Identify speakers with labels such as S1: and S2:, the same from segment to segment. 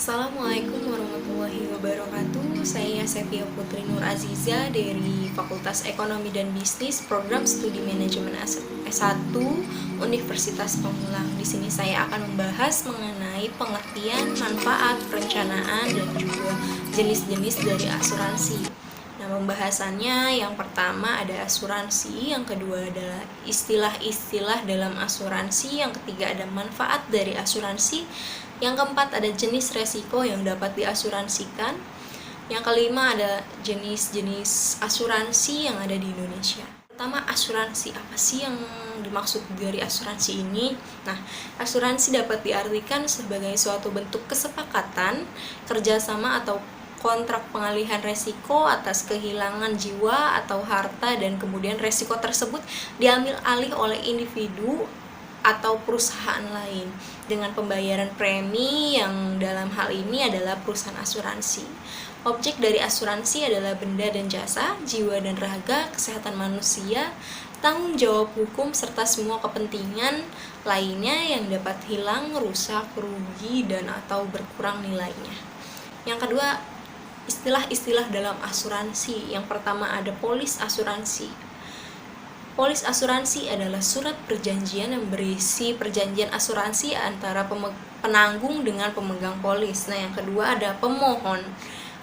S1: Assalamualaikum warahmatullahi wabarakatuh. Saya Sevia Putri Nur Aziza dari Fakultas Ekonomi dan Bisnis, Program Studi Manajemen S1 Universitas Pamulang. Di sini saya akan membahas mengenai pengertian, manfaat, perencanaan, dan juga jenis-jenis dari asuransi. Nah, pembahasannya yang pertama ada asuransi, yang kedua adalah istilah-istilah dalam asuransi, yang ketiga ada manfaat dari asuransi, yang keempat ada jenis resiko yang dapat diasuransikan, yang kelima ada jenis-jenis asuransi yang ada di Indonesia. Pertama, asuransi. Apa sih yang dimaksud dari asuransi ini? Nah, asuransi dapat diartikan sebagai suatu bentuk kesepakatan, kerjasama atau kontrak pengalihan resiko atas kehilangan jiwa atau harta, dan kemudian resiko tersebut diambil alih oleh individu atau perusahaan lain dengan pembayaran premi yang dalam hal ini adalah perusahaan asuransi. Objek dari asuransi adalah benda dan jasa, jiwa dan raga, kesehatan manusia, tanggung jawab hukum, serta semua kepentingan lainnya yang dapat hilang, rusak, rugi, dan atau berkurang nilainya. Yang kedua, istilah-istilah dalam asuransi. Yang pertama ada polis asuransi. Polis asuransi adalah surat perjanjian yang berisi perjanjian asuransi antara penanggung dengan pemegang polis. Nah, yang kedua ada pemohon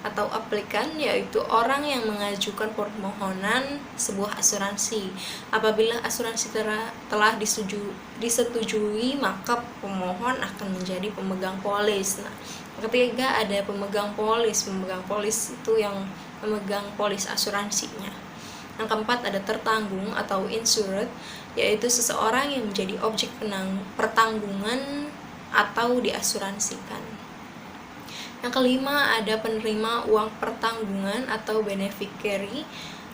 S1: atau aplikan, yaitu orang yang mengajukan permohonan sebuah asuransi. Apabila asuransi telah disetujui, maka pemohon akan menjadi pemegang polis. Nah, ketiga ada pemegang polis. Pemegang polis itu yang memegang polis asuransinya. Yang keempat ada tertanggung atau insured, yaitu seseorang yang menjadi objek pertanggungan atau diasuransikan. Yang kelima ada penerima uang pertanggungan atau beneficiary,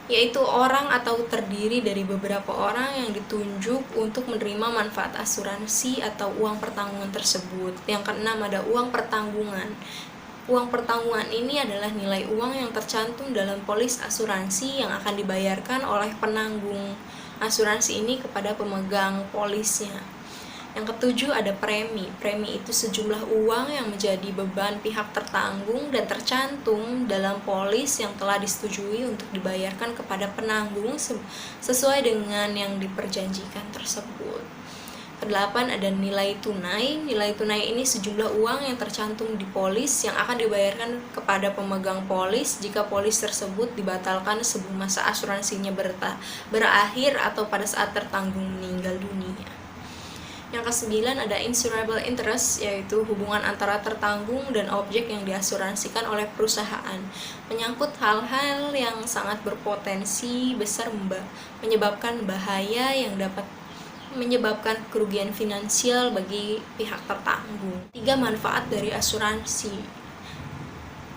S1: yaitu orang atau terdiri dari beberapa orang yang ditunjuk untuk menerima manfaat asuransi atau uang pertanggungan tersebut. Yang keenam ada uang pertanggungan. Uang pertanggungan ini adalah nilai uang yang tercantum dalam polis asuransi yang akan dibayarkan oleh penanggung asuransi ini kepada pemegang polisnya. Yang ketujuh ada premi. Premi itu sejumlah uang yang menjadi beban pihak tertanggung dan tercantum dalam polis yang telah disetujui untuk dibayarkan kepada penanggung sesuai dengan yang diperjanjikan tersebut. Kedelapan ada nilai tunai. Nilai tunai ini sejumlah uang yang tercantum di polis yang akan dibayarkan kepada pemegang polis jika polis tersebut dibatalkan sebelum masa asuransinya berakhir atau pada saat tertanggung meninggal dunia. Yang kesembilan ada insurable interest, yaitu hubungan antara tertanggung dan objek yang diasuransikan oleh perusahaan, menyangkut hal-hal yang sangat berpotensi besar menyebabkan bahaya yang dapat menyebabkan kerugian finansial bagi pihak tertanggung. 3. Manfaat dari asuransi.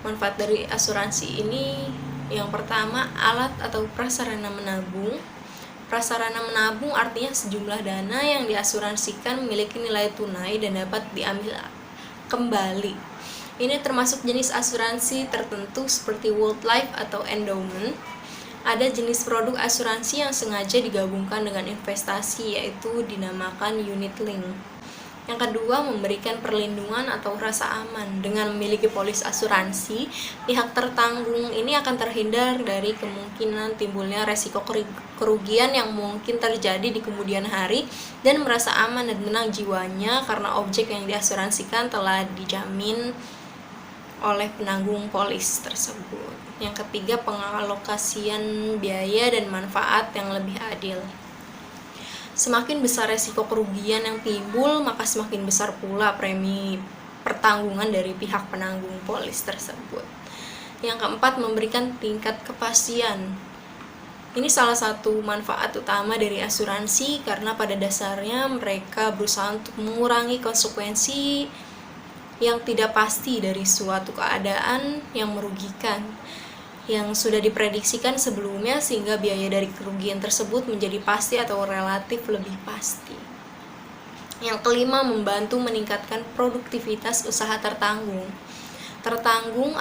S1: Manfaat dari asuransi ini yang pertama alat atau prasarana menabung. Prasarana menabung artinya sejumlah dana yang diasuransikan memiliki nilai tunai dan dapat diambil kembali. Ini termasuk jenis asuransi tertentu seperti whole life atau endowment. Ada jenis produk asuransi yang sengaja digabungkan dengan investasi, yaitu dinamakan unit link. Yang kedua, memberikan perlindungan atau rasa aman. Dengan memiliki polis asuransi, pihak tertanggung ini akan terhindar dari kemungkinan timbulnya resiko kerugian yang mungkin terjadi di kemudian hari dan merasa aman dan tenang jiwanya karena objek yang diasuransikan telah dijamin oleh penanggung polis tersebut. Yang ketiga, pengalokasian biaya dan manfaat yang lebih adil. Semakin besar resiko kerugian yang timbul, maka semakin besar pula premi pertanggungan dari pihak penanggung polis tersebut. Yang keempat, memberikan tingkat kepastian. Ini salah satu manfaat utama dari asuransi karena pada dasarnya mereka berusaha untuk mengurangi konsekuensi yang tidak pasti dari suatu keadaan yang merugikan yang sudah diprediksikan sebelumnya, sehingga biaya dari kerugian tersebut menjadi pasti atau relatif lebih pasti. Yang kelima, membantu meningkatkan produktivitas usaha tertanggung. Tertanggung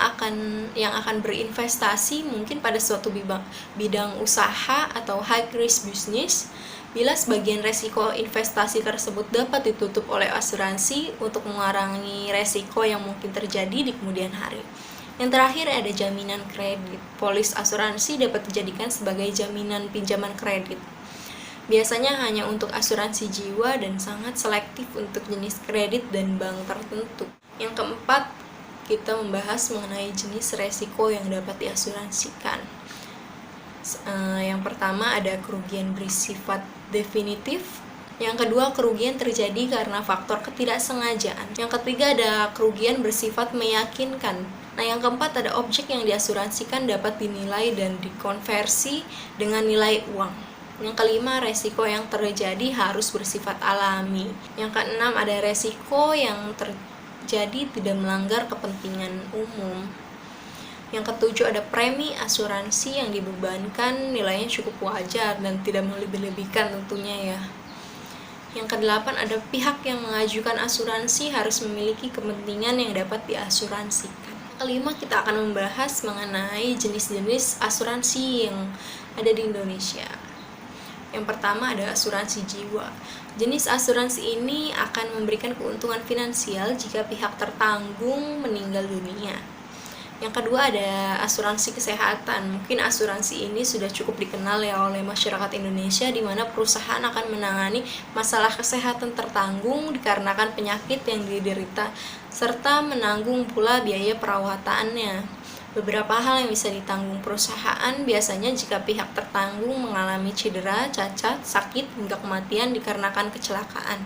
S1: yang akan berinvestasi mungkin pada suatu bidang usaha atau high risk business Bila sebagian resiko investasi tersebut dapat ditutup oleh asuransi untuk mengurangi resiko yang mungkin terjadi di kemudian hari. Yang terakhir ada jaminan kredit. Polis asuransi dapat dijadikan sebagai jaminan pinjaman kredit. Biasanya hanya untuk asuransi jiwa dan sangat selektif untuk jenis kredit dan bank tertentu. Yang keempat, kita membahas mengenai jenis resiko yang dapat diasuransikan. Yang pertama ada kerugian bersifat definitif. Yang kedua, kerugian terjadi karena faktor ketidaksengajaan. Yang ketiga ada kerugian bersifat meyakinkan. Nah, yang keempat ada objek yang diasuransikan dapat dinilai dan dikonversi dengan nilai uang. Yang kelima, resiko yang terjadi harus bersifat alami. Yang keenam ada resiko yang terjadi tidak melanggar kepentingan umum. Yang ketujuh ada premi asuransi yang dibebankan nilainya cukup wajar dan tidak melebih-lebihkan tentunya ya. Yang kedelapan ada pihak yang mengajukan asuransi harus memiliki kepentingan yang dapat diasuransikan. Kelima, kita akan membahas mengenai jenis-jenis asuransi yang ada di Indonesia. Yang pertama ada asuransi jiwa. Jenis asuransi ini akan memberikan keuntungan finansial jika pihak tertanggung meninggal dunia. Yang kedua ada asuransi kesehatan. Mungkin asuransi ini sudah cukup dikenal ya oleh masyarakat Indonesia, di mana perusahaan akan menangani masalah kesehatan tertanggung dikarenakan penyakit yang diderita serta menanggung pula biaya perawatannya. Beberapa hal yang bisa ditanggung perusahaan biasanya jika pihak tertanggung mengalami cedera, cacat, sakit, hingga kematian dikarenakan kecelakaan.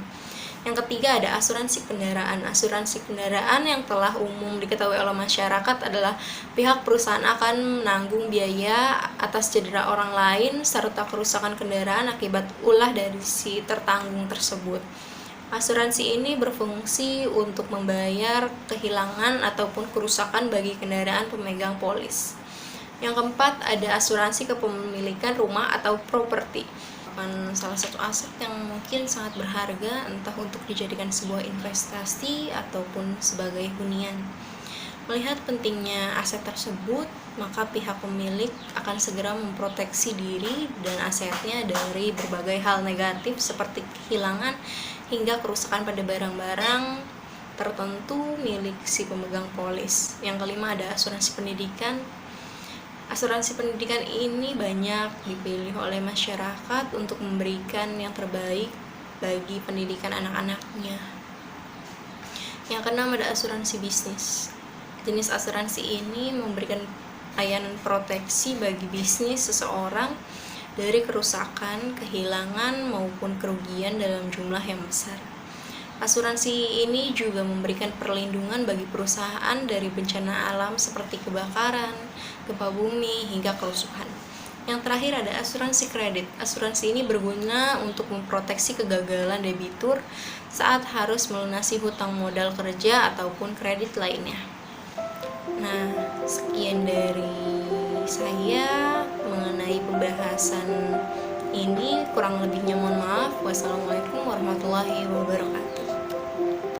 S1: Yang ketiga ada asuransi kendaraan. Asuransi kendaraan yang telah umum diketahui oleh masyarakat adalah pihak perusahaan akan menanggung biaya atas cedera orang lain serta kerusakan kendaraan akibat ulah dari si tertanggung tersebut. Asuransi ini berfungsi untuk membayar kehilangan ataupun kerusakan bagi kendaraan pemegang polis. Yang keempat ada asuransi kepemilikan rumah atau properti. Salah satu aset yang mungkin sangat berharga, entah untuk dijadikan sebuah investasi ataupun sebagai hunian. Melihat pentingnya aset tersebut, maka pihak pemilik akan segera memproteksi diri dan asetnya dari berbagai hal negatif seperti kehilangan hingga kerusakan pada barang-barang tertentu milik si pemegang polis. Yang kelima ada asuransi pendidikan. Asuransi pendidikan ini banyak dipilih oleh masyarakat untuk memberikan yang terbaik bagi pendidikan anak-anaknya. Yang keenam ada asuransi bisnis. Jenis asuransi ini memberikan layanan proteksi bagi bisnis seseorang dari kerusakan, kehilangan, maupun kerugian dalam jumlah yang besar. Asuransi ini juga memberikan perlindungan bagi perusahaan dari bencana alam seperti kebakaran, gempa bumi, hingga kerusuhan. Yang terakhir ada asuransi kredit. Asuransi ini berguna untuk memproteksi kegagalan debitur saat harus melunasi hutang modal kerja ataupun kredit lainnya. Nah, sekian dari saya mengenai pembahasan ini. Kurang lebihnya mohon maaf. Wassalamualaikum warahmatullahi wabarakatuh.